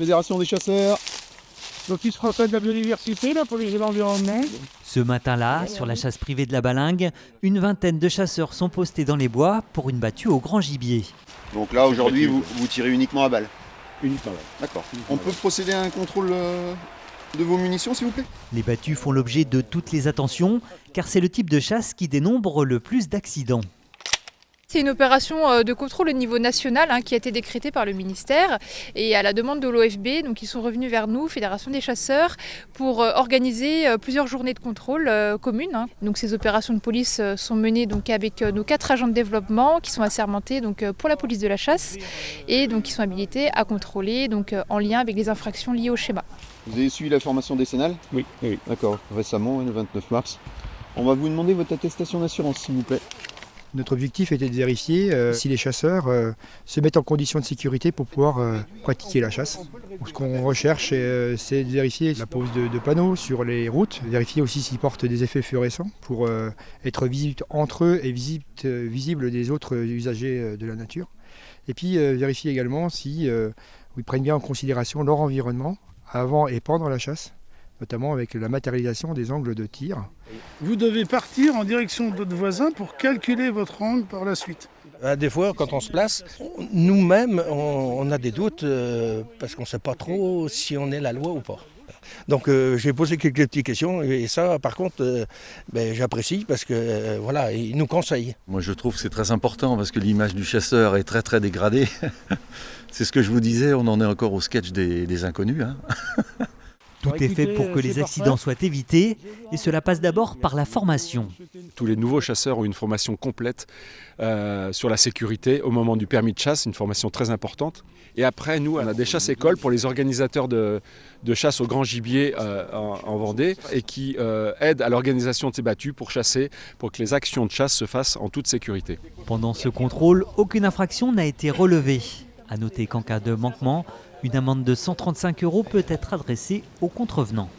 Fédération des chasseurs. L'Office français de la biodiversité, là, pour l'environnement. Ce matin-là, sur la chasse privée de la Balingue, une vingtaine de chasseurs sont postés dans les bois pour une battue au grand gibier. Donc là, aujourd'hui, vous tirez uniquement à balle. Uniquement. D'accord. On peut procéder à un contrôle de vos munitions, s'il vous plaît? Les battues font l'objet de toutes les attentions, car c'est le type de chasse qui dénombre le plus d'accidents. C'est une opération de contrôle au niveau national qui a été décrétée par le ministère et à la demande de l'OFB. Donc ils sont revenus vers nous, Fédération des chasseurs, pour organiser plusieurs journées de contrôle communes. Donc ces opérations de police sont menées donc avec nos 4 agents de développement qui sont assermentés donc pour la police de la chasse et donc qui sont habilités à contrôler donc en lien avec les infractions liées au schéma. Vous avez suivi la formation décennale? Oui. D'accord, récemment, le 29 mars. On va vous demander votre attestation d'assurance, s'il vous plaît. Notre objectif était de vérifier si les chasseurs se mettent en condition de sécurité pour pouvoir pratiquer la chasse. Donc, ce qu'on recherche, c'est de vérifier la pose de panneaux sur les routes, vérifier aussi s'ils portent des effets fluorescents pour être visibles entre eux et visibles des autres usagers de la nature. Et puis vérifier également si ils prennent bien en considération leur environnement avant et pendant la chasse, notamment avec la matérialisation des angles de tir. Vous devez partir en direction de votre voisin pour calculer votre angle par la suite. Des fois, quand on se place, nous-mêmes, on a des doutes parce qu'on ne sait pas trop si on est la loi ou pas. Donc j'ai posé quelques petites questions et ça, par contre, j'apprécie parce que voilà, ils nous conseillent. Moi, je trouve que c'est très important parce que l'image du chasseur est très très dégradée. C'est ce que je vous disais, on en est encore au sketch des inconnus. Tout est fait pour que les accidents soient évités et cela passe d'abord par la formation. Tous les nouveaux chasseurs ont une formation complète sur la sécurité au moment du permis de chasse, une formation très importante. Et après, nous, on a des chasses-écoles pour les organisateurs de chasse au grand gibier en Vendée et qui aident à l'organisation de ces battues pour chasser, pour que les actions de chasse se fassent en toute sécurité. Pendant ce contrôle, aucune infraction n'a été relevée. À noter qu'en cas de manquement, une amende de 135 € peut être adressée aux contrevenants.